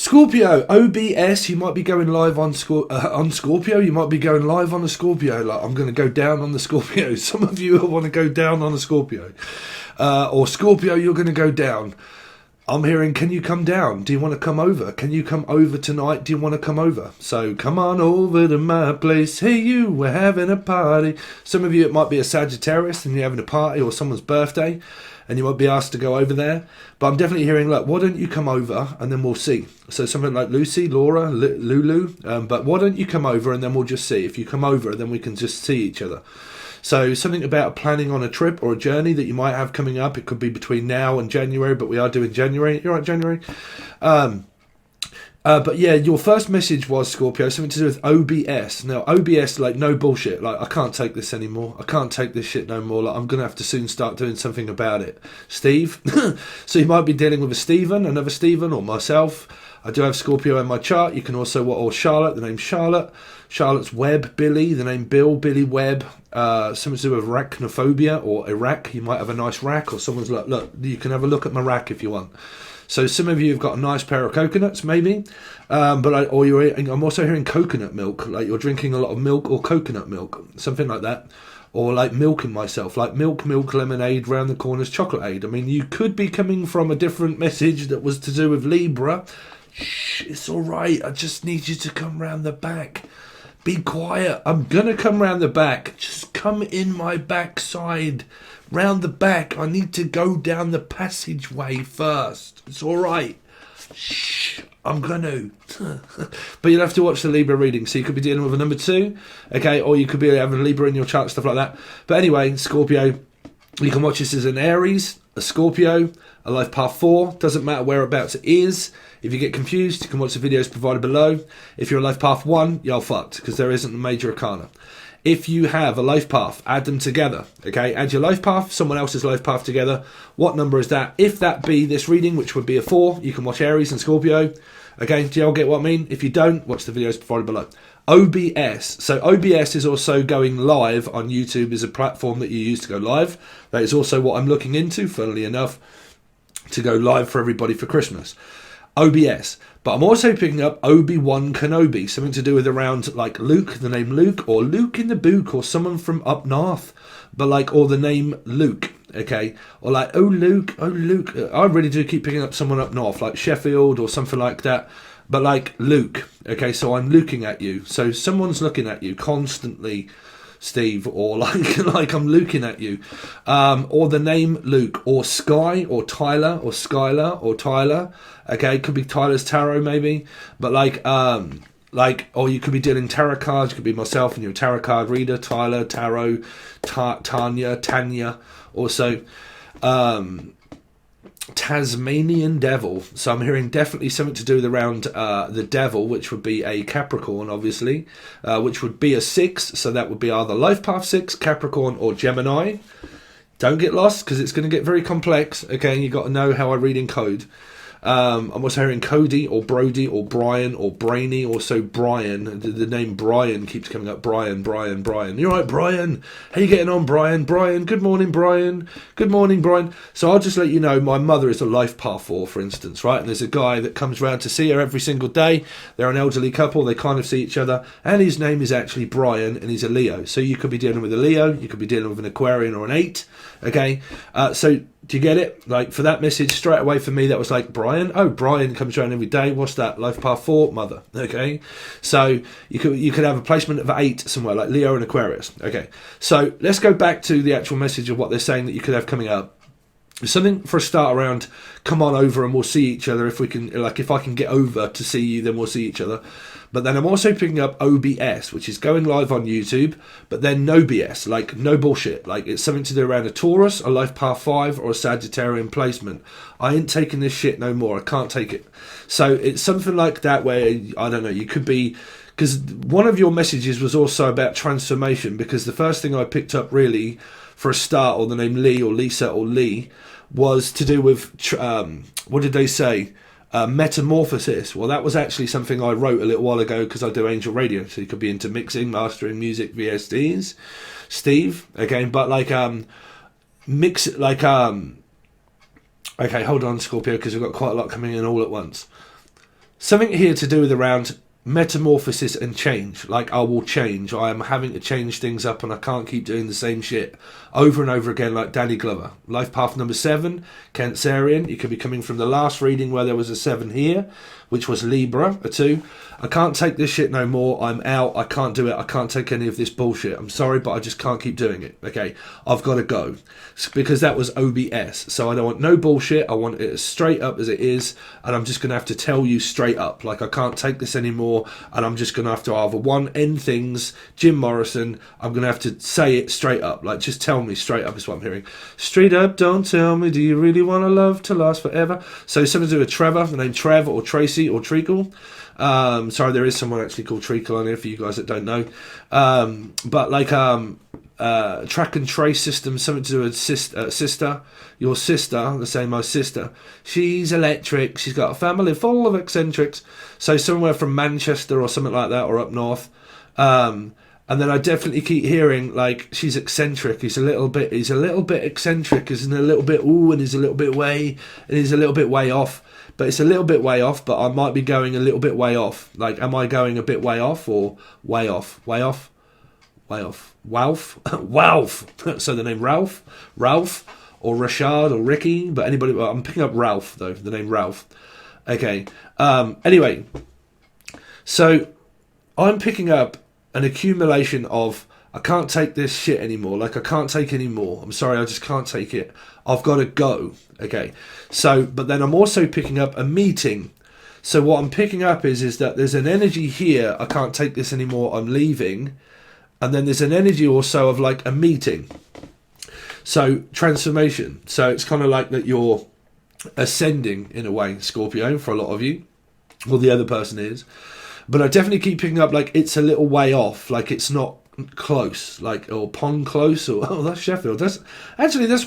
Scorpio, OBS, you might be going live on Scorpio, you might be going live on a Scorpio, like I'm going to go down on the Scorpio. Some of you want to go down on a Scorpio. Or Scorpio, you're going to go down. I'm hearing, can you come down? Do you want to come over? Can you come over tonight? Do you want to come over? So come on over to my place. Hey you, we're having a party. Some of you, it might be a Sagittarius and you're having a party or someone's birthday and you might be asked to go over there. But I'm definitely hearing, look, why don't you come over and then we'll see. So something like Lucy, Laura, Lulu. But why don't you come over and then we'll just see. If you come over, then we can just see each other. So something about planning on a trip or a journey that you might have coming up. It could be between now and January, but we are doing January. You're right, January. But yeah, your first message was, Scorpio, something to do with OBS. Now, OBS, like, no bullshit. Like, I can't take this anymore. I can't take this shit no more. Like, I'm going to have to soon start doing something about it. Steve. So you might be dealing with a Stephen, another Stephen, or myself. I do have Scorpio in my chart. You can also, or Charlotte, the name Charlotte. Charlotte's Webb, Billy, the name Bill, Billy Webb. Something to do with arachnophobia or Iraq. You might have a nice rack, or someone's like, look, you can have a look at my rack if you want. So some of you have got a nice pair of coconuts, maybe. I'm also hearing coconut milk, like you're drinking a lot of milk or coconut milk, something like that. Or like milking myself, like milk, lemonade, round the corners, chocolate-aid. I mean, you could be coming from a different message that was to do with Libra. Shh, it's all right. I just need you to come round the back. Be quiet. I'm going to come round the back. Just come in my backside. Round the back. I need to go down the passageway first. It's all right. Shh. I'm going to. But you'll have to watch the Libra reading. So you could be dealing with a number 2. Okay. Or you could be having a Libra in your chart, stuff like that. But anyway, Scorpio, you can watch this as an Aries, a Scorpio, a life path 4. Doesn't matter whereabouts it is. If you get confused, you can watch the videos provided below. If you're a life path 1, you're fucked, because there isn't a major arcana. If you have a life path, add them together. Okay, add your life path, someone else's life path together. What number is that? If that be this reading, which would be a 4, you can watch Aries and Scorpio. Okay, do you all get what I mean? If you don't, watch the videos provided below. OBS. So OBS is also going live on YouTube, is a platform that you use to go live. That is also what I'm looking into, funnily enough, to go live for everybody for Christmas. OBS. But I'm also picking up Obi-Wan Kenobi, something to do with around like Luke, the name Luke, or Luke in the Book, or someone from up north, but like, or the name Luke, okay, or like, oh Luke, I really do keep picking up someone up north, like Sheffield or something like that, but like Luke, okay, so I'm looking at you, so someone's looking at you constantly, Steve, or like I'm looking at you, or the name Luke, or Sky, or Tyler, or Skylar, or Tyler. Okay, could be Tyler's tarot maybe, but or you could be dealing tarot cards. You could be myself and you're a tarot card reader. Tyler, tarot, Tanya, also Tasmanian devil. So I'm hearing definitely something to do with around the devil, which would be a Capricorn, obviously, which would be a 6. So that would be either life path 6, Capricorn, or Gemini. Don't get lost, because it's going to get very complex. Okay, and you've got to know how I read in code. I'm also hearing Cody or Brody or Brian or Brainy, also Brian. The name Brian keeps coming up. Brian. You're right, Brian. How you getting on, Brian? Good morning, Brian. Good morning, Brian. So I'll just let you know, my mother is a life path 4, for instance, right? And there's a guy that comes round to see her every single day. They're an elderly couple. They kind of see each other. And his name is actually Brian, and he's a Leo. So you could be dealing with a Leo. You could be dealing with an Aquarian or an 8. Okay? So do you get it? Like, for that message, straight away for me, that was like, Brian? Oh, Brian comes around every day. What's that? Life path 4, mother. Okay? So you could have a placement of 8 somewhere, like Leo and Aquarius. Okay? So let's go back to the actual message of what they're saying that you could have coming up. Something for a start around, come on over and we'll see each other if we can, like, if I can get over to see you, then we'll see each other. But then I'm also picking up OBS, which is going live on YouTube, but then no BS, like no bullshit. Like, it's something to do around a Taurus, a life path 5, or a Sagittarian placement. I ain't taking this shit no more. I can't take it. So it's something like that where, I don't know, you could be, because one of your messages was also about transformation, because the first thing I picked up really for a start, or the name Lee or Lisa or Lee, was to do with, what did they say? Metamorphosis. Well, that was actually something I wrote a little while ago, because I do angel radio, so you could be into mixing, mastering music, VSDs, Steve, again, but like mix it like okay, hold on, Scorpio, because we've got quite a lot coming in all at once. something here to do with around metamorphosis and change. Like, I will change. I am having to change things up, and I can't keep doing the same shit over and over again, like Danny Glover. Life path number 7, Cancerian. You could be coming from the last reading where there was a 7 here, which was Libra, a 2. I can't take this shit no more. I'm out. I can't do it. I can't take any of this bullshit. I'm sorry, but I just can't keep doing it. Okay, I've got to go. Because that was OBS. So I don't want no bullshit. I want it as straight up as it is. And I'm just going to have to tell you straight up. Like, I can't take this anymore. And I'm just going to have to either end things. Jim Morrison, I'm going to have to say it straight up. Like, just tell me straight up is what I'm hearing. Straight up, don't tell me. Do you really want a love to last forever? So something to do with Trevor. The name Trev or Tracy or Treacle. Sorry, there is someone actually called Treacle on here for you guys that don't know. But like track and trace system, something to do with sister. Your sister, the same my sister. She's electric. She's got a family full of eccentrics. So somewhere from Manchester or something like that, or up north. And then I definitely keep hearing like she's eccentric. He's a little bit eccentric. He's a little bit and he's a little bit way, and he's a little bit way off. But it's a little bit way off, but I might be going a little bit way off. Like, am I going a bit way off or way off? Way off? Way off. Walf? Walf. So the name Ralph, or Rashad, or Ricky, but anybody, well, I'm picking up Ralph, though, the name Ralph. Okay. Anyway, so I'm picking up an accumulation of, I can't take this shit anymore. Like, I can't take any more. I'm sorry, I just can't take it. I've got to go. Okay. So, but then I'm also picking up a meeting. So what I'm picking up is that there's an energy here. I can't take this anymore. I'm leaving. And then there's an energy also of like a meeting. So transformation. So it's kind of like that you're ascending in a way, Scorpio, for a lot of you. Well, the other person is. But I definitely keep picking up like it's a little way off. Like it's not close, like, or pond close, or oh, that's Sheffield. That's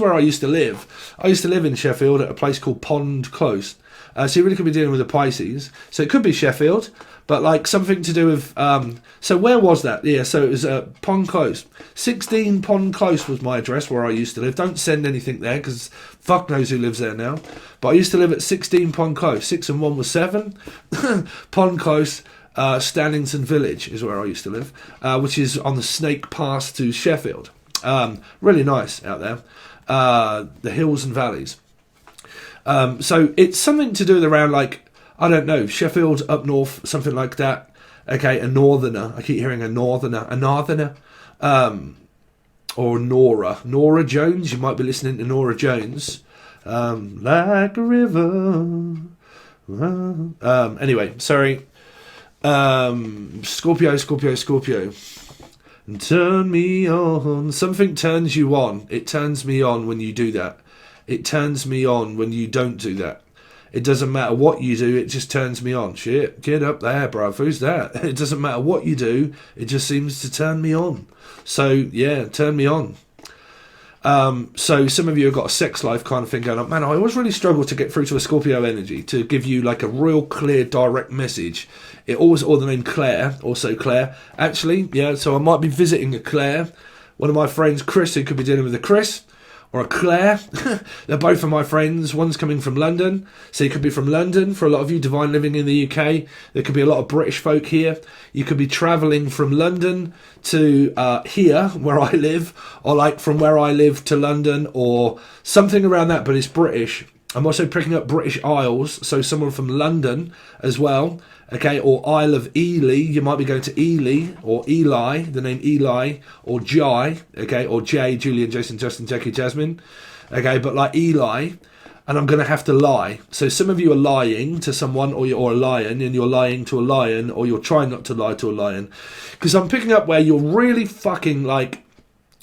where I used to live. I used to live in Sheffield at a place called Pond Close. So you really could be dealing with a Pisces. So it could be Sheffield, but like something to do with. So where was that? Yeah, so it was Pond Close. 16 Pond Close was my address where I used to live. Don't send anything there because fuck knows who lives there now. But I used to live at 16 Pond Close. 6 and 1 was 7. Pond Close. Stannington Village is where I used to live, which is on the Snake Pass to Sheffield. Really nice out there. The hills and valleys. So it's something to do with around, like, I don't know, Sheffield up north, something like that. Okay, a northerner. I keep hearing a northerner. Or Nora Jones. You might be listening to Nora Jones. Like a river. Anyway, sorry. Scorpio. And turn me on. Something turns you on. It turns me on when you do that. It turns me on when you don't do that. It doesn't matter what you do, it just turns me on. Shit, get up there, bruv. Who's that? It doesn't matter what you do, it just seems to turn me on. So, yeah, turn me on. So some of you have got a sex life kind of thing going on. Man, I always really struggle to get through to a Scorpio energy, to give you like a real clear, direct message. It always, or the name Claire, also Claire. Actually, yeah, so I might be visiting a Claire. One of my friends, Chris, who could be dealing with a Chris, or a Claire. They're both of my friends. One's coming from London, so you could be from London. For a lot of you divine living in the UK, there could be a lot of British folk here. You could be travelling from London to here, where I live, or like from where I live to London, or something around that, but it's British. I'm also picking up British Isles, so someone from London as well. Okay, or Isle of Ely, you might be going to Ely, or Eli, the name Eli, or Jai, okay, or Jay, Julian, Jason, Justin, Jackie, Jasmine, okay, but like Eli, and I'm going to have to lie. So some of you are lying to someone, or you're a lion, and you're lying to a lion, or you're trying not to lie to a lion, because I'm picking up where you're really fucking like,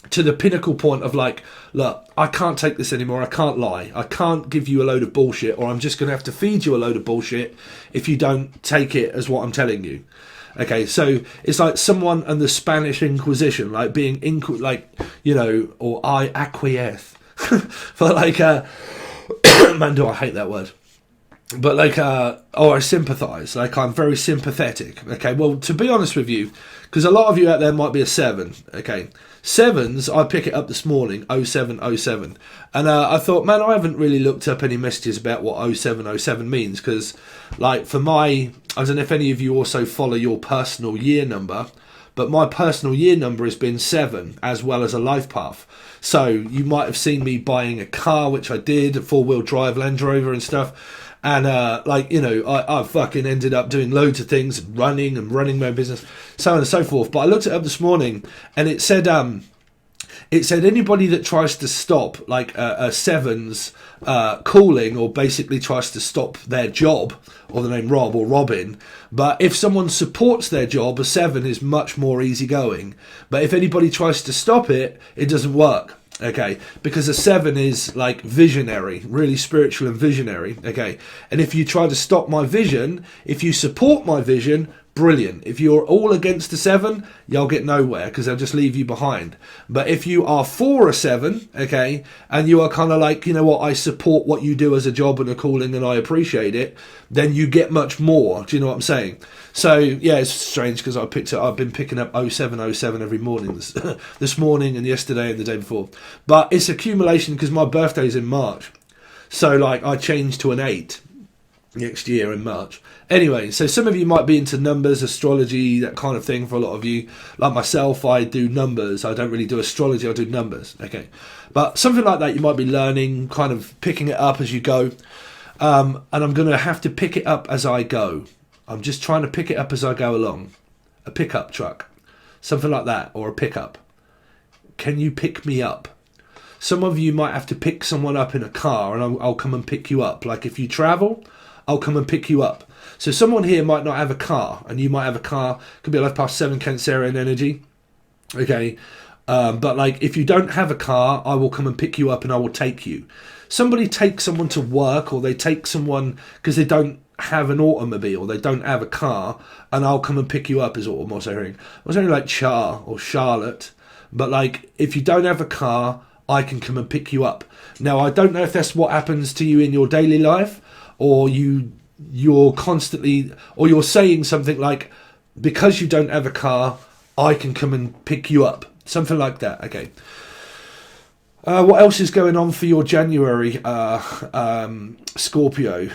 to the pinnacle point of like, look, I can't take this anymore, I can't lie, I can't give you a load of bullshit, or I'm just going to have to feed you a load of bullshit if you don't take it as what I'm telling you. Okay, so it's like someone and the Spanish Inquisition, like being, like, you know, or I acquiesce. But like, man, do I hate that word. But like, I sympathise, like I'm very sympathetic. Okay, well, to be honest with you, because a lot of you out there might be a 7, okay. 7s, I pick it up this morning, 0707. And I thought, man, I haven't really looked up any messages about what 0707 means, because, like, for my I don't know if any of you also follow your personal year number, but my personal year number has been 7, as well as a life path. So you might have seen me buying a car, which I did, a 4-wheel drive Land Rover and stuff. And I fucking ended up doing loads of things, running my own business, so on and so forth. But I looked it up this morning, and it said anybody that tries to stop like a 7's calling, or basically tries to stop their job, or the name Rob or Robin. But if someone supports their job, a 7 is much more easygoing. But if anybody tries to stop it, it doesn't work. Okay, because a 7 is like visionary, really spiritual and visionary. Okay, and if you try to stop my vision, if you support my vision, brilliant. If you're all against a 7, you'll get nowhere, because they'll just leave you behind. But if you are for a 7, okay, and you are kind of like, you know what, I support what you do as a job and a calling, and I appreciate it, then you get much more. Do you know what I'm saying? So yeah, it's strange, because I've been picking up 0707 every morning, this morning and yesterday and the day before. But it's accumulation, because my birthday's in March. So like I changed to an 8 next year in March. Anyway, so some of you might be into numbers, astrology, that kind of thing. For a lot of you, like myself, I do numbers. I don't really do astrology, I do numbers. Okay, but something like that you might be learning, kind of picking it up as you go. And I'm going to have to pick it up as I go. I'm just trying to pick it up as I go along. A pickup truck, something like that, or a pickup. Can you pick me up? Some of you might have to pick someone up in a car, and I'll come and pick you up. Like if you travel, I'll come and pick you up. So someone here might not have a car, and you might have a car. Could be a life past 7 Cancerian energy. Okay. But like if you don't have a car, I will come and pick you up, and I will take you. Somebody takes someone to work, or they take someone because they don't have an automobile, they don't have a car, and I'll come and pick you up, is what I'm also hearing. I was only like Char or Charlotte. But like if you don't have a car, I can come and pick you up. Now I don't know if that's what happens to you in your daily life, or you're constantly, or you're saying something like, because you don't have a car, I can come and pick you up. Something like that. Okay. What else is going on for your January, Scorpio?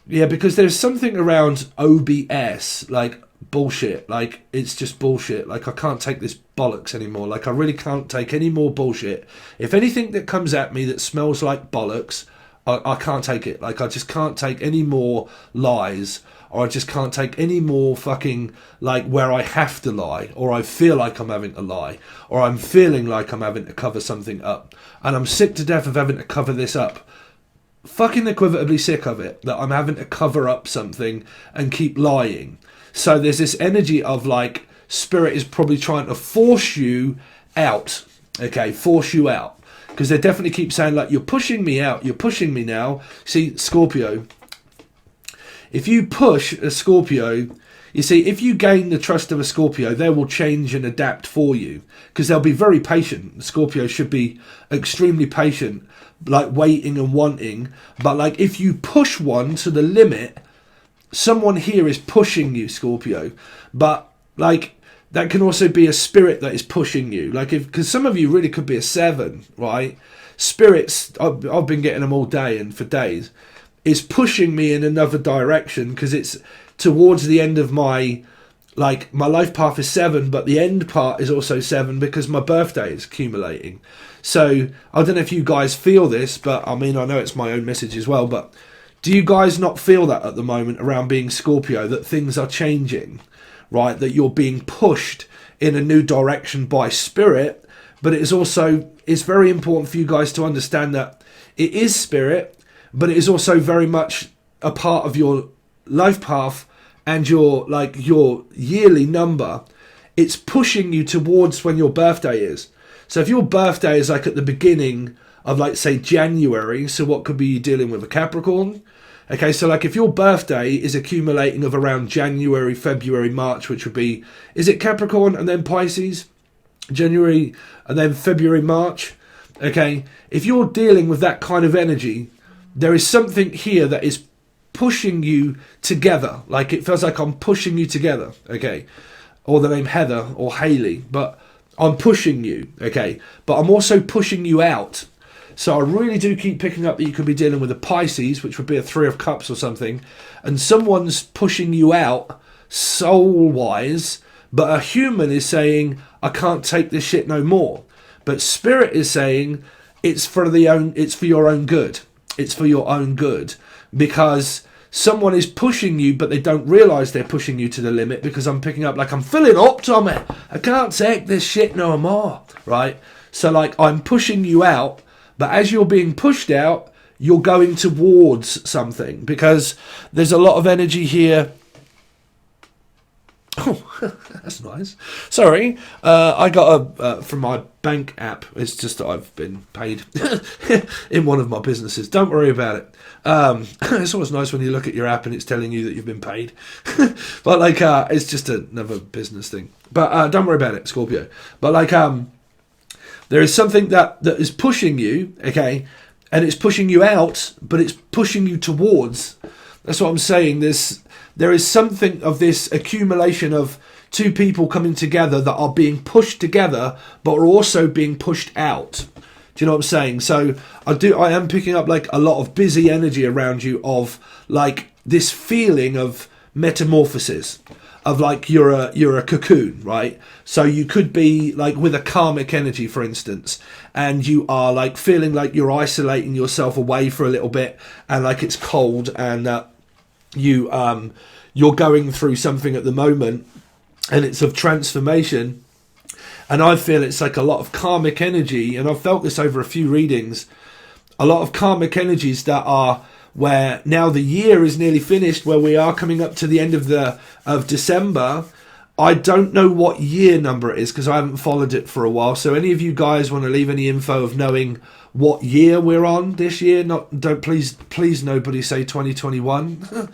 Yeah, because there's something around OBS, like bullshit. Like, it's just bullshit. Like, I can't take this bollocks anymore. Like, I really can't take any more bullshit. If anything that comes at me that smells like bollocks, I can't take it. Like, I just can't take any more lies, or I just can't take any more fucking, like, where I have to lie, or I feel like I'm having to lie, or I'm feeling like I'm having to cover something up. And I'm sick to death of having to cover this up. Fucking equivalently sick of it, that I'm having to cover up something and keep lying. So there's this energy of, like, spirit is probably trying to force you out. Okay, force you out. Because they definitely keep saying, like, you're pushing me out, you're pushing me now. See, Scorpio, if you push a Scorpio, you see, if you gain the trust of a Scorpio, they will change and adapt for you. Because they'll be very patient. Scorpio should be extremely patient, like waiting and wanting. But, like, if you push one to the limit, someone here is pushing you, Scorpio. But, like, that can also be a spirit that is pushing you. Like, because some of you really could be a 7, right? Spirits, I've been getting them all day and for days, is pushing me in another direction, because it's towards the end of my life path is 7, but the end part is also 7 because my birthday is accumulating. So I don't know if you guys feel this, but I mean, I know it's my own message as well, but do you guys not feel that at the moment around being Scorpio, that things are changing? Right, that you're being pushed in a new direction by spirit, but it's very important for you guys to understand that it is spirit, but it is also very much a part of your life path and your yearly number. It's pushing you towards when your birthday is. So if your birthday is like at the beginning of, like, say, January, so what could be you dealing with, a Capricorn? Okay, so like if your birthday is accumulating of around January, February, March, which would be, is it Capricorn and then Pisces? January and then February, March. Okay, if you're dealing with that kind of energy, there is something here that is pushing you together. Like, it feels like I'm pushing you together. Okay, or the name Heather or Haley, but I'm pushing you. Okay, but I'm also pushing you out. So I really do keep picking up that you could be dealing with a Pisces, which would be a 3 of Cups or something, and someone's pushing you out soul-wise, but a human is saying, I can't take this shit no more. But Spirit is saying, it's for your own good. It's for your own good. Because someone is pushing you, but they don't realise they're pushing you to the limit, because I'm picking up, like, I'm filling up, Tommy. I can't take this shit no more, right? So, like, I'm pushing you out, but as you're being pushed out, you're going towards something, because there's a lot of energy here. Oh, that's nice. Sorry, I got from my bank app. It's just that I've been paid in one of my businesses. Don't worry about it. It's always nice when you look at your app and it's telling you that you've been paid. But like, it's just another business thing. But don't worry about it, Scorpio. But like, there is something that is pushing you, okay, and it's pushing you out, but it's pushing you towards. That's what I'm saying. There is something of this accumulation of two people coming together that are being pushed together, but are also being pushed out. Do you know what I'm saying? So I am picking up like a lot of busy energy around you of like this feeling of metamorphosis, of like you're a cocoon, right? So you could be like with a karmic energy, for instance, and you are like feeling like you're isolating yourself away for a little bit, and like it's cold, and you're going through something at the moment, and it's of transformation. And I feel it's like a lot of karmic energy, and I've felt this over a few readings, a lot of karmic energies that are where now the year is nearly finished, where we are coming up to the end of December. I don't know what year number it is because I haven't followed it for a while. So any of you guys want to leave any info of knowing what year we're on this year? Don't please nobody say 2021,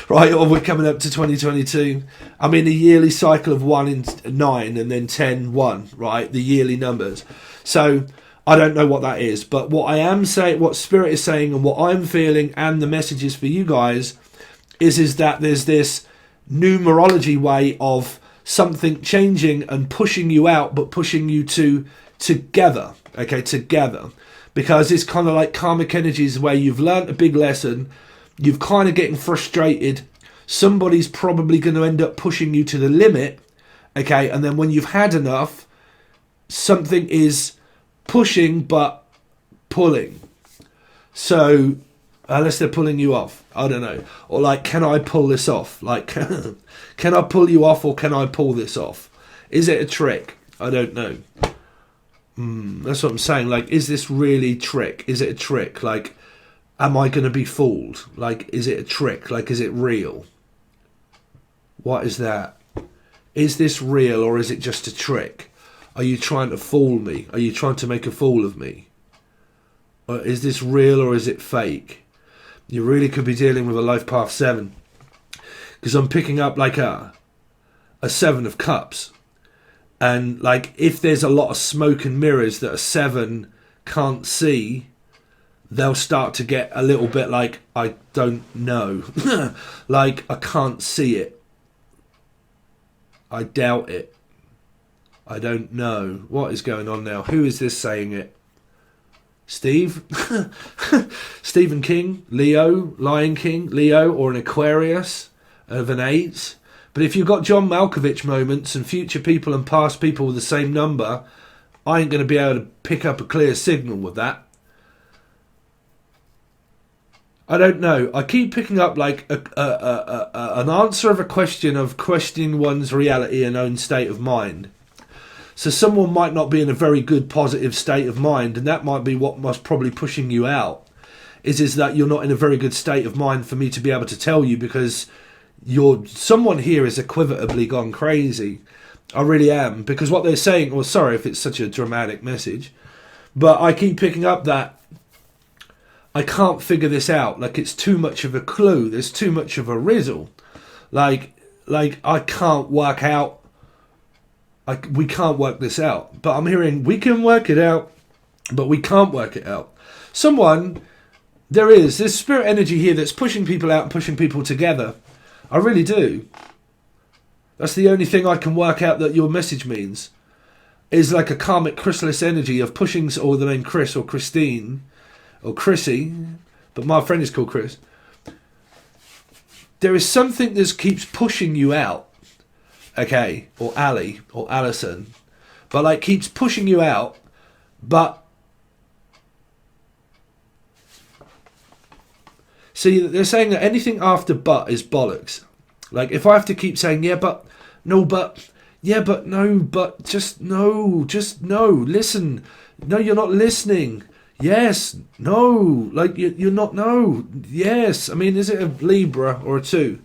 right? Or we're coming up to 2022. I mean, a yearly cycle of 1 and 9 and then 10, 1, right? The yearly numbers. So I don't know what that is, but what I am saying, what Spirit is saying, and what I'm feeling, and the messages for you guys is that there's this numerology way of something changing and pushing you out, but pushing you together, okay, together, because it's kind of like karmic energies where you've learnt a big lesson, you've kind of getting frustrated, somebody's probably going to end up pushing you to the limit, okay, and then when you've had enough, something is pushing but pulling. So unless they're pulling you off, I don't know. Or like, can I pull this off? Like, can I pull you off, or can I pull this off? Is it a trick? I don't know. That's what I'm saying. Like, is this really trick? Is it a trick? Like, am I going to be fooled? Like, is it a trick? Like, is it real? What is that? Is this real, or is it just a trick? Are you trying to fool me? Are you trying to make a fool of me? Or is this real, or is it fake? You really could be dealing with a life path 7, because I'm picking up like a 7 of Cups, and like if there's a lot of smoke and mirrors that a 7 can't see, they'll start to get a little bit like, I don't know, like I can't see it, I doubt it, I don't know what is going on now. Who is this saying it? Steve? Stephen King, Leo, Lion King, Leo, or an Aquarius of an 8. But if you've got John Malkovich moments and future people and past people with the same number, I ain't going to be able to pick up a clear signal with that. I don't know. I keep picking up like an answer of a question of questioning one's reality and own state of mind. So someone might not be in a very good positive state of mind, and that might be what must probably pushing you out, is that you're not in a very good state of mind for me to be able to tell you, because someone here is equivocably gone crazy. I really am, because what they're saying, well, sorry if it's such a dramatic message, but I keep picking up that I can't figure this out. Like, it's too much of a clue. There's too much of a riddle. Like I can't work out. We can't work this out. But I'm hearing we can work it out, but we can't work it out. There's spirit energy here that's pushing people out and pushing people together. I really do. That's the only thing I can work out that your message means. is like a karmic chrysalis energy of pushing, or the name Chris or Christine or Chrissy, but my friend is called Chris. There is something that keeps pushing you out, okay, or Ali or Alison, but like keeps pushing you out, but see, they're saying that anything after but is bollocks. Like if I have to keep saying yeah but no but yeah but no but just no listen, no, you're not listening. Yes, no, like you're not, no, yes. I mean, is it a Libra or a 2?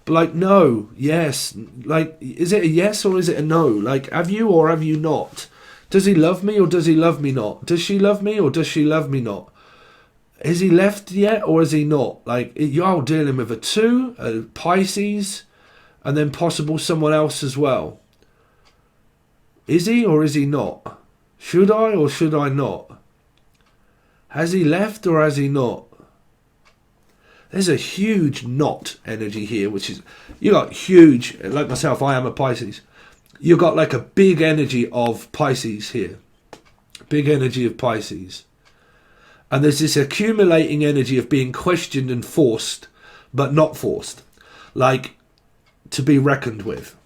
But like, no, yes, like, is it a yes or is it a no? Like, have you or have you not? Does he love me or does he love me not? Does she love me or does she love me not? Is he left yet or is he not? Like, you're dealing with a 2, a Pisces, and then possible someone else as well. Is he or is he not? Should I or should I not? Has he left or has he not? There's a huge not energy here, which is, you got huge, like myself, I am a Pisces. You got like a big energy of Pisces here. Big energy of Pisces. And there's this accumulating energy of being questioned and forced, but not forced. Like, to be reckoned with.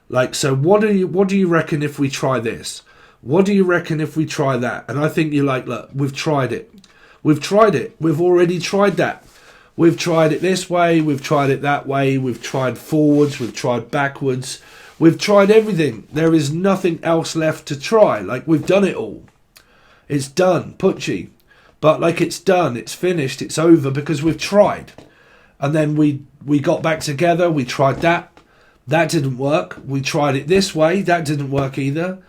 Like, so what do you reckon if we try this? What do you reckon if we try that? And I think you're like, look, we've tried it. We've tried it. We've already tried that. We've tried it this way. We've tried it that way. We've tried forwards. We've tried backwards. We've tried everything. There is nothing else left to try. Like, we've done it all. It's done. Putchy. But like, it's done. It's finished. It's over because we've tried. And then we got back together. We tried that. That didn't work. We tried it this way. That didn't work either.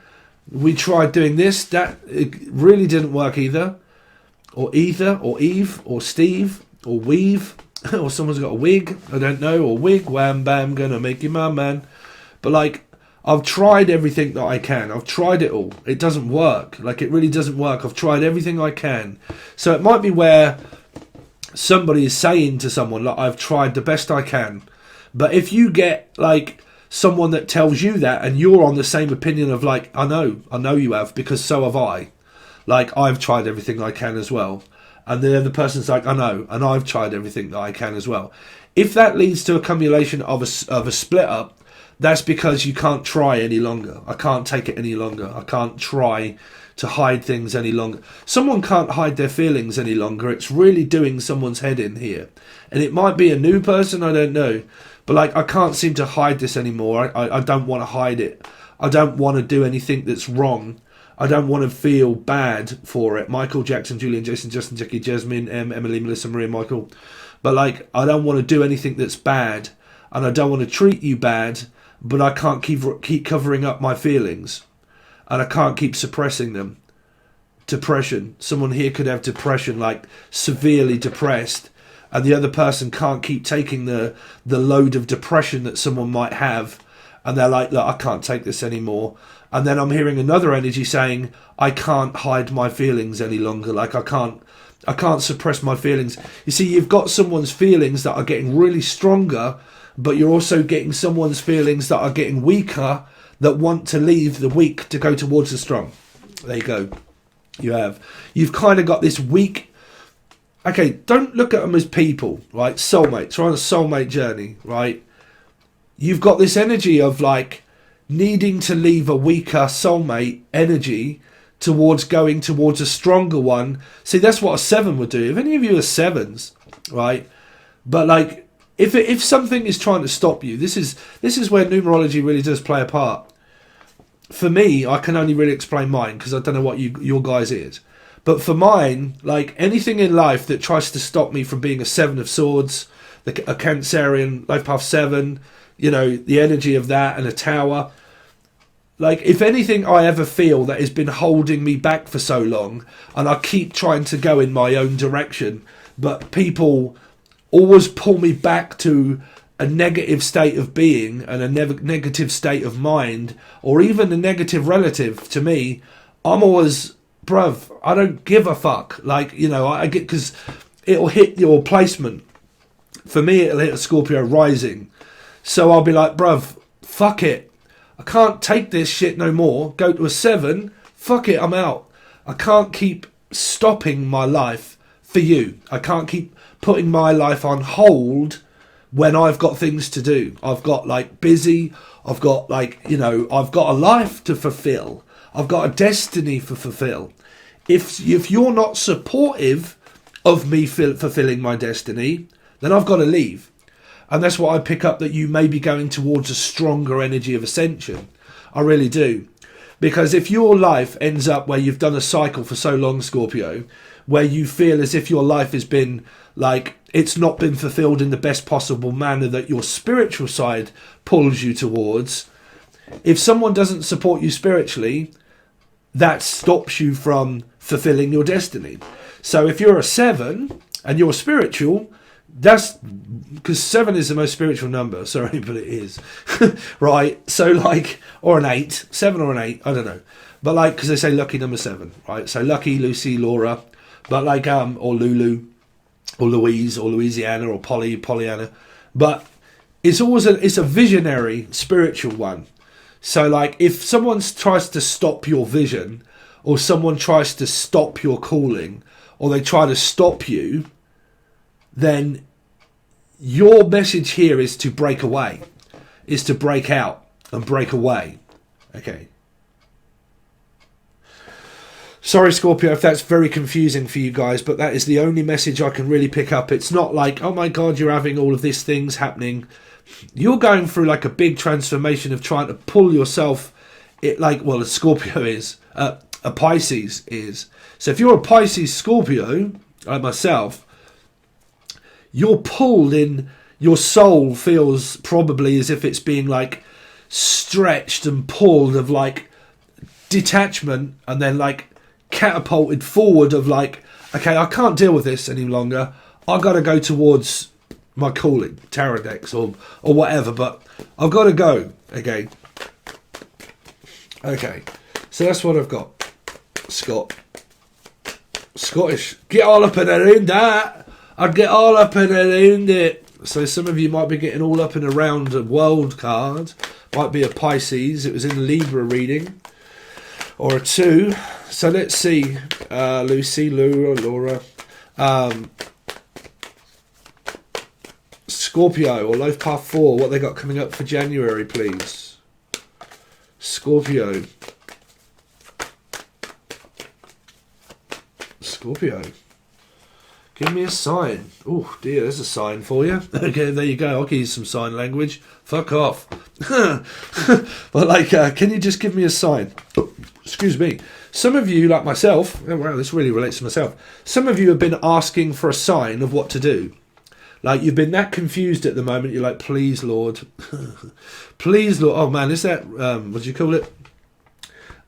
We tried doing this, that, it really didn't work either. Or Eve, or Steve, or Weave, or someone's got a wig, I don't know, or wig, wham bam, gonna make you my man. But like, I've tried everything that I can. I've tried it all. It doesn't work. Like, it really doesn't work. I've tried everything I can. So it might be where somebody is saying to someone, like, I've tried the best I can. But if you get, like, someone that tells you that and you're on the same opinion of like, I know you have, because so have I. Like, I've tried everything I can as well. And the other person's like, I know, and I've tried everything that I can as well. If that leads to a accumulation of a split up, that's because you can't try any longer. I can't take it any longer. I can't try to hide things any longer. Someone can't hide their feelings any longer. It's really doing someone's head in here. And it might be a new person, I don't know. But like, I can't seem to hide this anymore. I don't want to hide it. I don't want to do anything that's wrong. I don't want to feel bad for it. Michael, Jackson, Julian, Jason, Justin, Jackie, Jasmine, Emily, Melissa, Maria, Michael. But like, I don't want to do anything that's bad. And I don't want to treat you bad. But I can't keep covering up my feelings. And I can't keep suppressing them. Depression. Someone here could have depression, like severely depressed. And the other person can't keep taking the load of depression that someone might have. And they're like, look, I can't take this anymore. And then I'm hearing another energy saying, I can't hide my feelings any longer. Like, I can't suppress my feelings. You see, you've got someone's feelings that are getting really stronger, but you're also getting someone's feelings that are getting weaker, that want to leave the weak to go towards the strong. There you go. You've kind of got this weak. Okay, don't look at them as people, right? Soulmates, we're on a soulmate journey, right? You've got this energy of like needing to leave a weaker soulmate energy towards going towards a stronger one. See, that's what a 7 would do. If any of you are 7s, right? But like, if something is trying to stop you, this is where numerology really does play a part. For me, I can only really explain mine because I don't know what your guys is. But for mine, like anything in life that tries to stop me from being a 7 of swords, a Cancerian, life path 7, you know, the energy of that, and a tower. Like, if anything I ever feel that has been holding me back for so long, and I keep trying to go in my own direction, but people always pull me back to a negative state of being and a negative state of mind, or even a negative relative to me, I'm always, bruv, I don't give a fuck. Like, you know, I get, because it'll hit your placement. For me, it'll hit a Scorpio rising. So I'll be like, bruv, fuck it. I can't take this shit no more. Go to a 7. Fuck it, I'm out. I can't keep stopping my life for you. I can't keep putting my life on hold when I've got things to do. I've got like busy. I've got like, you know, I've got a life to fulfill. I've got a destiny to fulfill. If you're not supportive of me fulfilling my destiny, then I've got to leave. And that's what I pick up, that you may be going towards a stronger energy of ascension. I really do. Because if your life ends up where you've done a cycle for so long, Scorpio, where you feel as if your life has been like, it's not been fulfilled in the best possible manner that your spiritual side pulls you towards, if someone doesn't support you spiritually, that stops you from fulfilling your destiny. So if you're a 7 and you're spiritual, that's because 7 is the most spiritual number. Sorry, but it is. Right? So like, or an 8, 7 or an 8, I don't know. But like, because they say lucky number 7, right? So Lucky, Lucy, Laura, but like, or Lulu, or Louise, or Louisiana, or Pollyanna. But it's always it's a visionary, spiritual one. So like, if someone tries to stop your vision, or someone tries to stop your calling, or they try to stop you, then your message here is to break away, is to break out and break away. Okay. Sorry, Scorpio, if that's very confusing for you guys, but that is the only message I can really pick up. It's not like, oh my God, you're having all of these things happening. You're going through like a big transformation of trying to pull yourself, it like, well, a Scorpio is, a Pisces is. So if you're a Pisces Scorpio, like myself, you're pulled in, your soul feels probably as if it's being like stretched and pulled of like detachment, and then like catapulted forward of like, okay, I can't deal with this any longer. I've got to go towards my calling, tarot decks or whatever, but I've got to go again. Okay, so that's what I've got. Scottish. Get all up and around that. I'd get all up and around it. So some of you might be getting all up and around a world card. Might be a Pisces. It was in a Libra reading. Or a 2. So let's see. Lucy, Laura. Scorpio or Life Path 4. What they got coming up for January, please. Scorpio. Give me a sign. Oh dear, there's a sign for you. Okay, there you go. I'll give you some sign language. Fuck off. But like, can you just give me a sign? Oh, excuse me. Some of you, like myself, oh wow, this really relates to myself. Some of you have been asking for a sign of what to do. Like, you've been that confused at the moment. You're like, please, Lord. Please, Lord. Oh man, is that, what do you call it?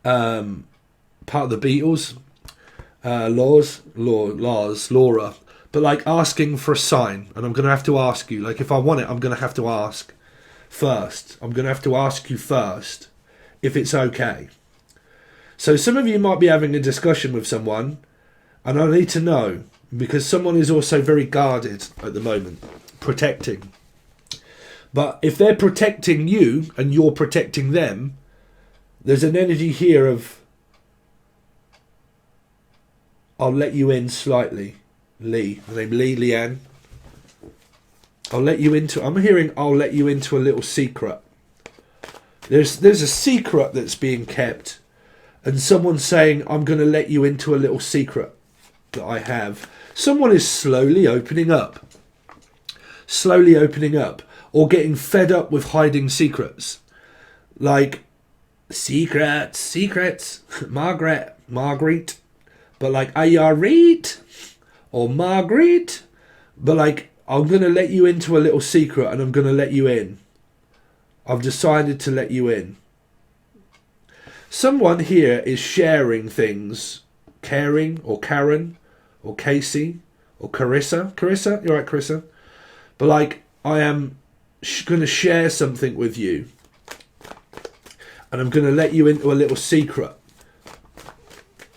Part of the Beatles. Laura, but like asking for a sign, and I'm going to have to ask you, like if I want it, I'm going to have to ask first. I'm going to have to ask you first if it's okay. So some of you might be having a discussion with someone, and I need to know, because someone is also very guarded at the moment, protecting. But if they're protecting you and you're protecting them, there's an energy here of, I'll let you in slightly. Lee. Her name Leanne. I'll let you into, I'm hearing I'll let you into a little secret. There's a secret that's being kept, and someone's saying, I'm going to let you into a little secret that I have. Someone is slowly opening up, or getting fed up with hiding secrets. Like, secrets, Margaret. But like, are you Reed? Or Margaret? But like, I'm going to let you into a little secret, and I'm going to let you in. I've decided to let you in. Someone here is sharing things. Caring, or Karen, or Casey, or Carissa. Carissa? You're right, Carissa. But like, I am going to share something with you. And I'm going to let you into a little secret.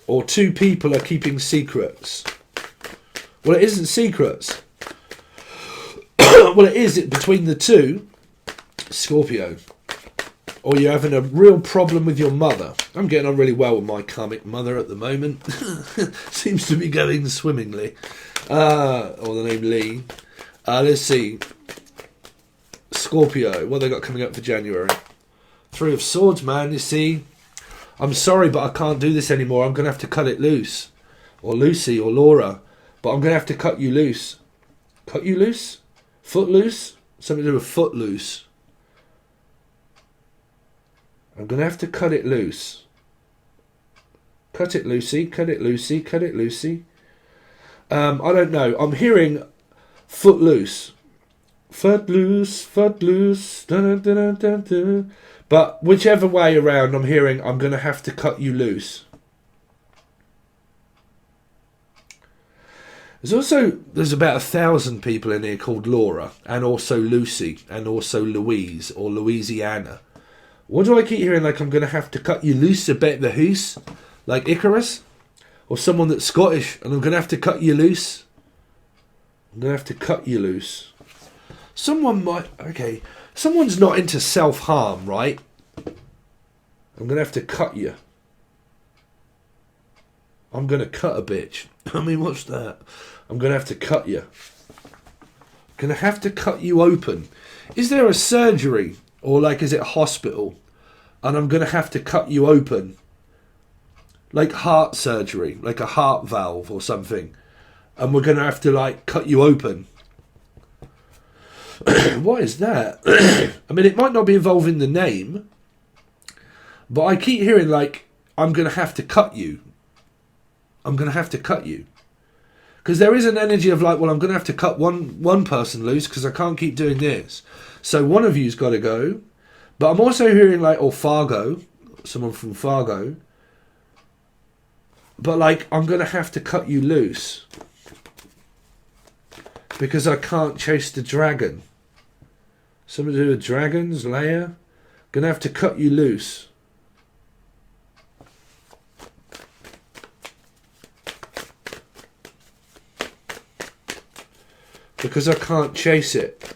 Or 2 people are keeping secrets. Well, it isn't secrets. Well, it is between the 2. Scorpio. or you're having a real problem with your mother. I'm getting on really well with my karmic mother at the moment. Seems to be going swimmingly. Or the name Lee. Let's see. Scorpio, what they got coming up for January? Three of Swords, man, you see. I'm sorry, but I can't do this anymore. I'm going to have to cut it loose. Or Lucy, or Laura. But I'm going to have to cut you loose. Cut you loose? Foot loose? Something to do with foot loose. I'm going to have to cut it loose. Cut it, Lucy. Cut it, Lucy. Cut it, Lucy. I don't know. I'm hearing foot loose. Foot loose, foot loose. Dun, dun, dun, dun, dun. But whichever way around, I'm hearing I'm going to have to cut you loose. There's about 1,000 people in here called Laura, and also Lucy, and also Louise, or Louisiana. What do I keep hearing? Like I'm going to have to cut you loose about the hoose? Like Icarus? Or someone that's Scottish, and I'm going to have to cut you loose? I'm going to have to cut you loose. Someone might... Okay. Someone's not into self-harm, right? I'm going to have to cut you. I'm going to cut a bitch. I mean, what's that? I'm going to have to cut you. I'm going to have to cut you open. Is there a surgery? Or like, is it a hospital? And I'm going to have to cut you open. Like heart surgery. Like a heart valve or something. And we're going to have to like cut you open. What is that? I mean, it might not be involving the name. But I keep hearing like, I'm going to have to cut you. I'm going to have to cut you. Because there is an energy of like, well, I'm going to have to cut one person loose because I can't keep doing this. So one of you's got to go. But I'm also hearing like, or Fargo, someone from Fargo. But like, I'm going to have to cut you loose. Because I can't chase the dragon. Something to do with dragons, Leia. Going to have to cut you loose. Because I can't chase it.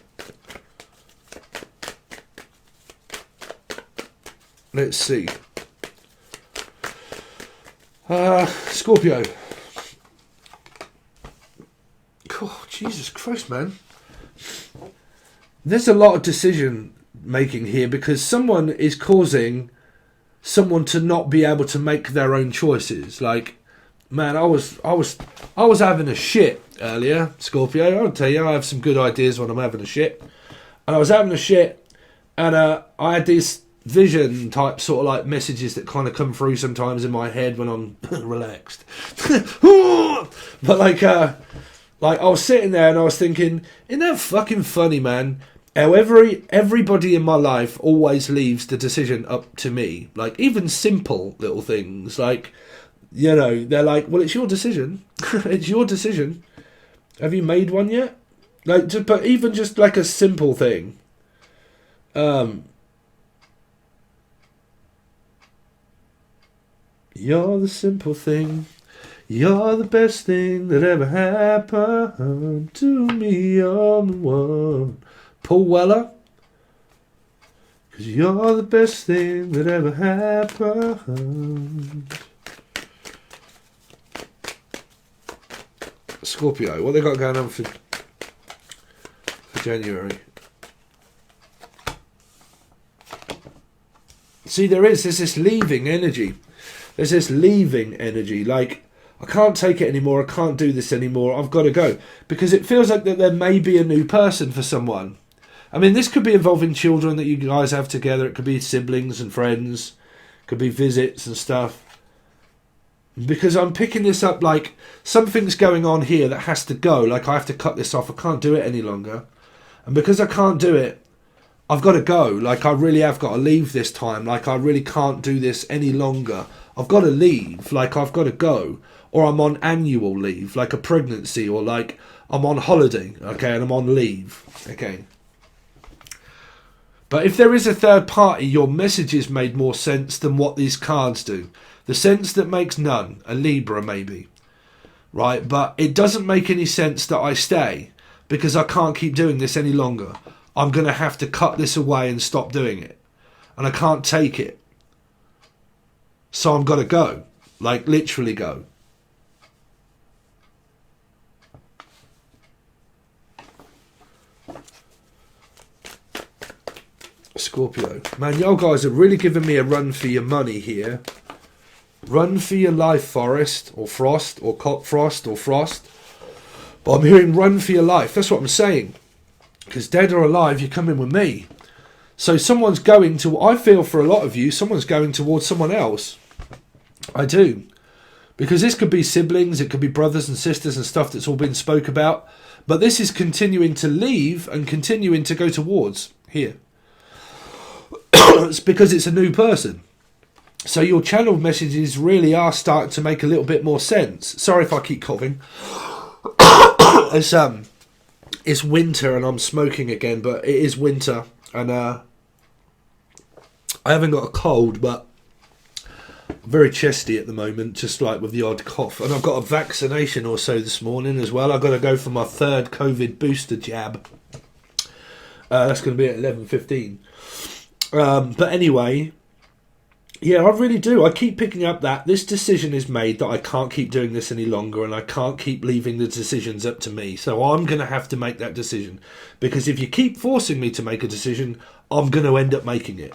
Let's see. Scorpio. Oh, Jesus Christ, man. There's a lot of decision making here because someone is causing someone to not be able to make their own choices. Like, man, I was having a shit earlier, Scorpio. I'll tell you, I have some good ideas when I'm having a shit. And I was having a shit, and I had these vision type sort of like messages that kind of come through sometimes in my head when I'm relaxed. But like I was sitting there and I was thinking, isn't that fucking funny, man? How everybody in my life always leaves the decision up to me. Like even simple little things, like, you know, they're like, well, it's your decision. It's your decision. Have you made one yet? Like, but even just like a simple thing. You're the simple thing. You're the best thing that ever happened to me. I'm the one. Paul Weller. 'Cause you're the best thing that ever happened. Scorpio, what they got going on for January? See, there's this leaving energy. There's this leaving energy. Like, I can't take it anymore. I can't do this anymore. I've got to go. Because it feels like that there may be a new person for someone. I mean, this could be involving children that you guys have together. It could be siblings and friends. It could be visits and stuff. Because I'm picking this up like something's going on here that has to go. Like I have to cut this off. I can't do it any longer. And because I can't do it, I've got to go. Like I really have got to leave this time. Like I really can't do this any longer. I've got to leave. Like I've got to go. Or I'm on annual leave. Like a pregnancy. Or like I'm on holiday. Okay. And I'm on leave. Okay. But if there is a third party, your messages made more sense than what these cards do. The sense that makes none. A Libra maybe. Right? But it doesn't make any sense that I stay. Because I can't keep doing this any longer. I'm going to have to cut this away and stop doing it. and I can't take it. So I'm got to go. Like, literally go. Scorpio. Man, y'all guys are really giving me a run for your money here. Run for your life, Forest, or Frost, or Frost, or Frost. But I'm hearing run for your life. That's what I'm saying. Because dead or alive, you're coming with me. So someone's going to, I feel for a lot of you, someone's going towards someone else. I do. Because this could be siblings, it could be brothers and sisters and stuff that's all been spoke about. But this is continuing to leave and continuing to go towards here. It's because it's a new person. So your channeled messages really are starting to make a little bit more sense. Sorry if I keep coughing. It's winter and I'm smoking again, but it is winter. And I haven't got a cold, but I'm very chesty at the moment, just like with the odd cough. And I've got a vaccination or so this morning as well. I've got to go for my 3rd COVID booster jab. That's going to be at 11:15. But anyway, yeah, I really do. I keep picking up that this decision is made, that I can't keep doing this any longer, and I can't keep leaving the decisions up to me. So I'm going to have to make that decision. Because if you keep forcing me to make a decision, I'm going to end up making it.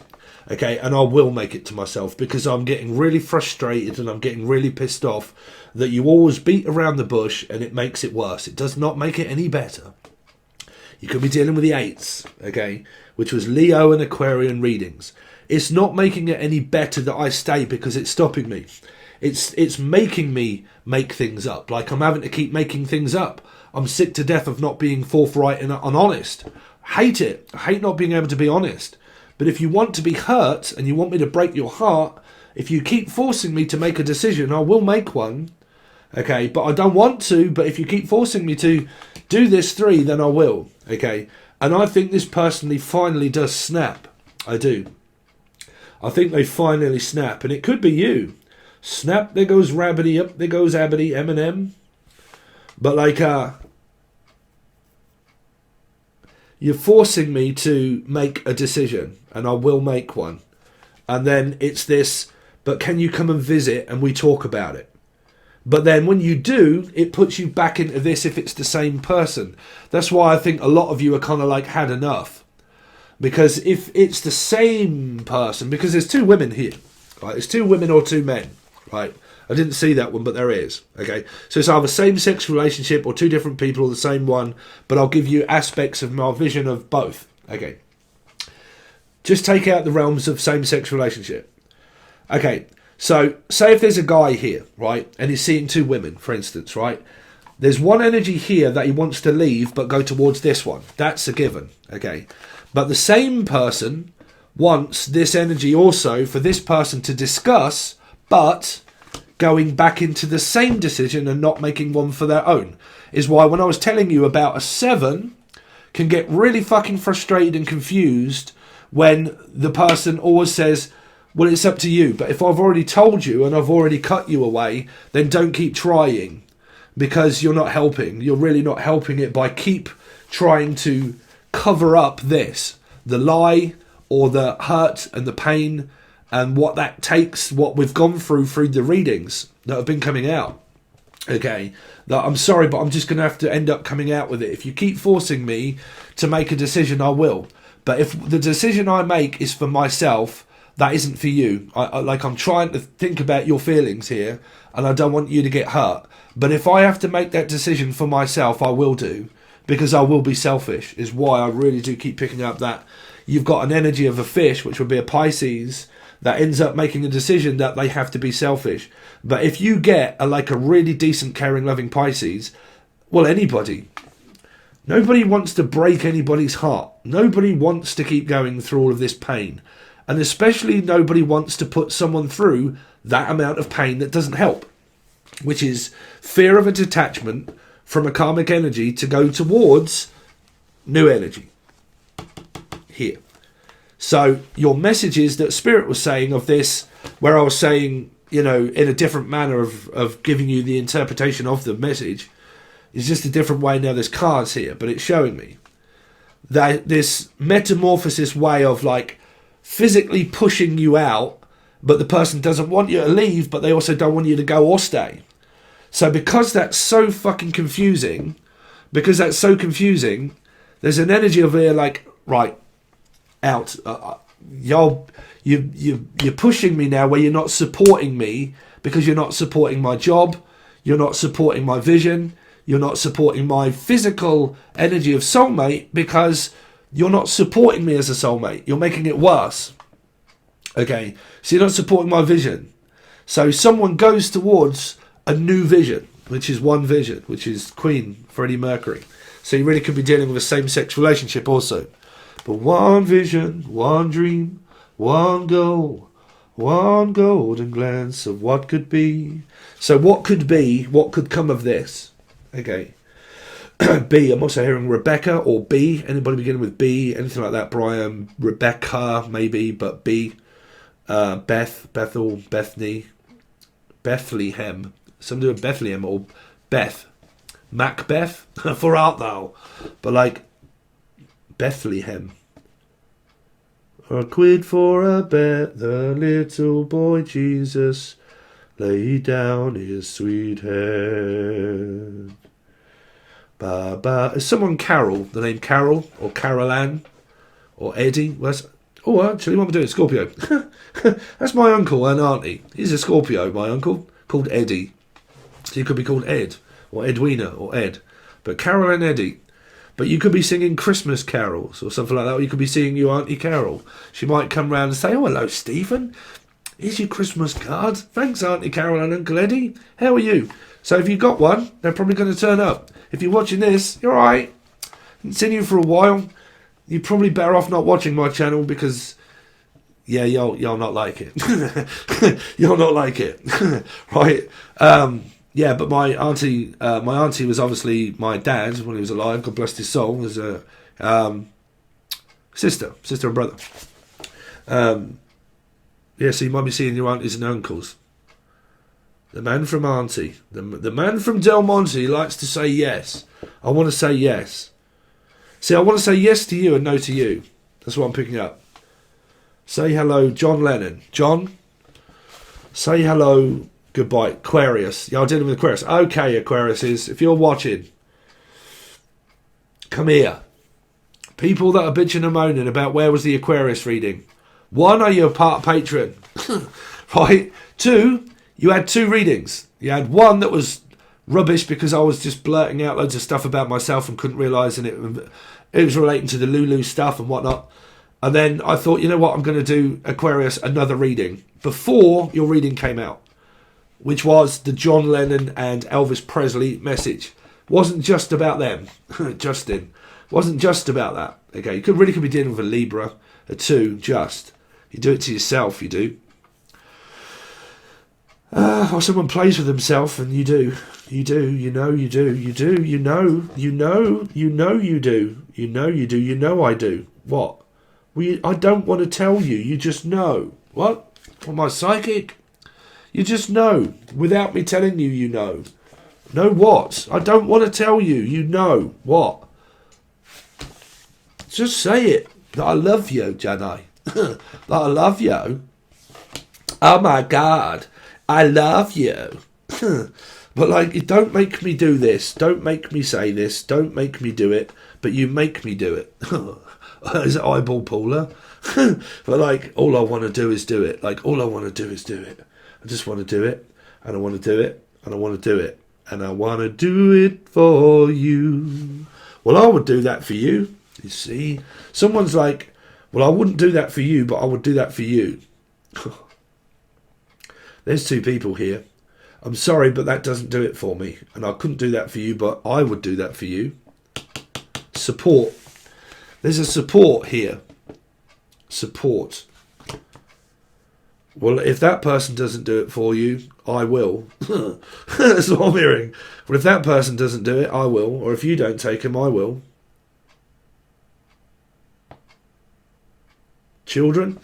Okay, and I will make it to myself, because I'm getting really frustrated and I'm getting really pissed off that you always beat around the bush and it makes it worse. It does not make it any better. You could be dealing with the 8s, okay, which was Leo and Aquarian readings. It's not making it any better that I stay because it's stopping me. It's making me make things up. Like, I'm having to keep making things up. I'm sick to death of not being forthright and honest. Hate it. I hate not being able to be honest. But if you want to be hurt and you want me to break your heart, if you keep forcing me to make a decision, I will make one. Okay, but I don't want to. But if you keep forcing me to do this 3, then I will. Okay, and I think this personally finally does snap. I do. I think they finally snap, and it could be you. Snap, there goes Rabbity, up there goes Abbity, Eminem. But like, you're forcing me to make a decision, and I will make one. And then it's this, but can you come and visit and we talk about it? But then when you do, it puts you back into this if it's the same person. That's why I think a lot of you are kind of like had enough. Because if it's the same person, because there's 2 women here, right? There's 2 women or 2 men, right? I didn't see that one, but there is, okay? So it's either same-sex relationship or 2 different people or the same one, but I'll give you aspects of my vision of both, okay? Just take out the realms of same-sex relationship. Okay, so say if there's a guy here, right, and he's seeing 2 women, for instance, right? There's one energy here that he wants to leave but go towards this one. That's a given, okay? But the same person wants this energy also for this person to discuss, but going back into the same decision and not making one for their own. Is why when I was telling you about a 7 can get really fucking frustrated and confused when the person always says, well, it's up to you. But if I've already told you and I've already cut you away, then don't keep trying, because you're not helping. You're really not helping it by keep trying to cover up this, the lie or the hurt and the pain and what that takes, what we've gone through the readings that have been coming out. Okay, that I'm sorry, but I'm just going to have to end up coming out with it. If you keep forcing me to make a decision, I will. But if the decision I make is for myself, that isn't for you. I'm trying to think about your feelings here, and I don't want you to get hurt. But if I have to make that decision for myself, I will do. Because I will be selfish, is why I really do keep picking up that you've got an energy of a fish, which would be a Pisces, that ends up making a decision that they have to be selfish. But if you get a really decent, caring, loving Pisces, well, nobody wants to break anybody's heart. Nobody wants to keep going through all of this pain. And especially nobody wants to put someone through that amount of pain that doesn't help, which is fear of a detachment from a karmic energy to go towards new energy here. So your messages that Spirit was saying of this, where I was saying, in a different manner of giving you the interpretation of the message, is just a different way. Now there's cards here, but it's showing me that this metamorphosis way of physically pushing you out, but the person doesn't want you to leave, but they also don't want you to go or stay. So because that's so fucking confusing, there's an energy of here like, right, out. You're pushing me now where you're not supporting me, because you're not supporting my job, you're not supporting my vision, you're not supporting my physical energy of soulmate, because you're not supporting me as a soulmate. You're making it worse. Okay, so you're not supporting my vision. So someone goes towards a new vision, which is one vision, which is Queen, Freddie Mercury. So you really could be dealing with a same-sex relationship also. But one vision, one dream, one goal, one golden glance of what could be. So what could be, what could come of this? Okay. B, I'm also hearing Rebecca or B. Anybody beginning with B? Anything like that? Brian, Rebecca, maybe, but B. Beth, Bethel, Bethany, Bethlehem. Something with Bethlehem or Beth. Macbeth, for art thou. But like Bethlehem. A quid for a bet, the little boy Jesus laid down his sweet head. Is someone Carol, the name Carol, or Caroline, or Eddie? Oh, actually, what am I doing? Scorpio. That's my uncle and auntie. He's a Scorpio, my uncle, called Eddie. So he could be called Ed, or Edwina, or Ed. But Carol and Eddie. But you could be singing Christmas carols or something like that, or you could be singing your Auntie Carol. She might come round and say, oh, hello, Stephen. Here's your Christmas card. Thanks, Auntie Carol and Uncle Eddie. How are you? So if you got one, they're probably going to turn up. If you're watching this, you're all right. Haven't seen you for a while. You're probably better off not watching my channel because, yeah, you'll not like it. You'll not like it. Right? Yeah, but my auntie was obviously my dad when he was alive. God bless his soul. Was a sister and brother. Yeah, so you might be seeing your aunties and uncles. The man from Auntie, the man from Del Monte likes to say yes. I want to say yes. See, I want to say yes to you and no to you. That's what I'm picking up. Say hello, John Lennon. John, say hello. Goodbye, Aquarius. Yeah, I'm dealing with Aquarius. Okay, Aquarius is. If you're watching, come here. People that are bitching and moaning about where was the Aquarius reading. 1, are you a part of Patron? Right. 2, you had 2 readings. You had one that was rubbish because I was just blurting out loads of stuff about myself and couldn't realise, and it was relating to the Lulu stuff and whatnot. And then I thought, you know what, I'm going to do Aquarius another reading before your reading came out, which was the John Lennon and Elvis Presley message. Wasn't just about them, Justin. Wasn't just about that. Okay, you could be dealing with a Libra, a 2, just. You do it to yourself, you do. Or someone plays with himself, and you do. You do, you know you do, you do, you know you do, you know you do, you know I do. What? I don't want to tell you, you just know. What? Am I psychic? You just know, without me telling you, you know. Know what? I don't want to tell you, you know. What? Just say it. That I love you, Jedi. That I love you. Oh my God. I love you. But like, don't make me do this. Don't make me say this. Don't make me do it. But you make me do it. Is it eyeball puller? But like, all I want to do is do it. Like, all I want to do is do it. I just want to do it, and I want to do it, and I want to do it, and I want to do it for you. Well, I would do that for you, you see. Someone's like, well, I wouldn't do that for you, but I would do that for you. There's 2 people here. I'm sorry, but that doesn't do it for me. And I couldn't do that for you, but I would do that for you. Support. There's a support here. Support. Well, if that person doesn't do it for you, I will. That's what I'm hearing. Well, if that person doesn't do it, I will. Or if you don't take him, I will. Children?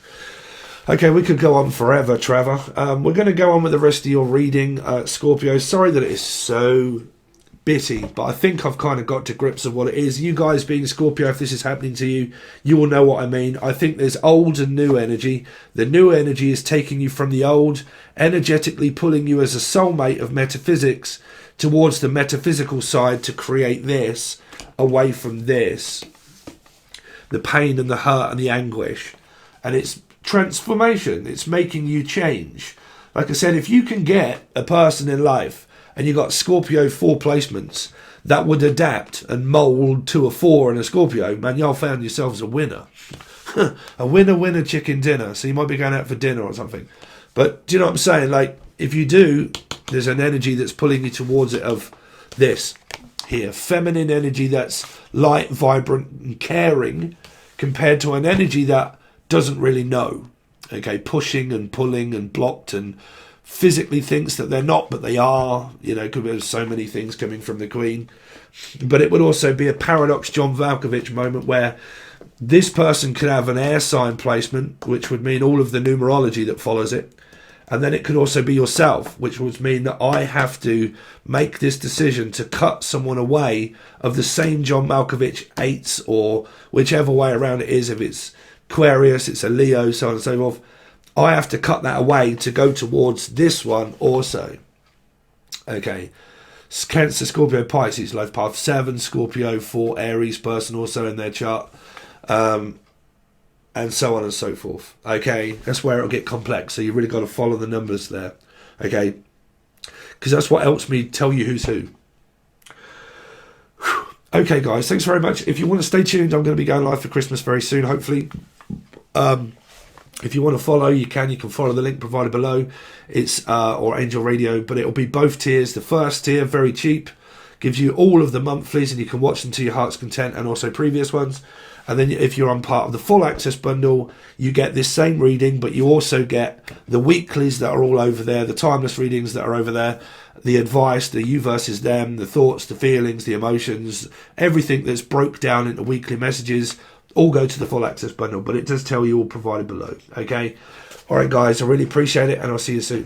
Okay, we could go on forever, Trevor. We're going to go on with the rest of your reading, Scorpio. Sorry that it is so bitty, but I think I've kind of got to grips of what it is. You guys being Scorpio, if this is happening to you, you will know what I mean. I think there's old and new energy. The new energy is taking you from the old, energetically pulling you as a soulmate of metaphysics towards the metaphysical side to create this, away from this, the pain and the hurt and the anguish. And it's transformation. It's making you change. Like I said, if you can get a person in life and you got Scorpio 4 placements that would adapt and mould to a 4 and a Scorpio, man, y'all found yourselves a winner. A winner chicken dinner. So you might be going out for dinner or something. But do you know what I'm saying? Like, if you do, there's an energy that's pulling you towards it of this here. Feminine energy that's light, vibrant and caring compared to an energy that doesn't really know. Okay, pushing and pulling and blocked and physically thinks that they're not, but they are. You know, because there's so many things coming from the Queen. But it would also be a paradox John Valkovich moment where this person could have an air sign placement, which would mean all of the numerology that follows it. And then it could also be yourself, which would mean that I have to make this decision to cut someone away of the same John Malkovich 8s or whichever way around it is. If it's Aquarius, it's a Leo, so on and so forth. I have to cut that away to go towards this one also. Okay. Cancer, Scorpio, Pisces, life path 7, Scorpio 4, Aries person also in their chart. And so on and so forth. Okay. That's where it'll get complex. So you really got to follow the numbers there. Okay. Because that's what helps me tell you who's who. Okay, guys. Thanks very much. If you want to stay tuned, I'm going to be going live for Christmas very soon, hopefully. If you want to follow, you can follow the link provided below. It's or Angel Radio, but it'll be both tiers. The first tier, very cheap, gives you all of the monthlies and you can watch them to your heart's content, and also previous ones. And then if you're on part of the full access bundle, you get this same reading, but you also get the weeklies that are all over there, the timeless readings that are over there, the advice, the you versus them, the thoughts, the feelings, the emotions, everything that's broke down into weekly messages, all go to the full access bundle. But it does tell you all provided below. Okay. All right, guys, I really appreciate it, and I'll see you soon.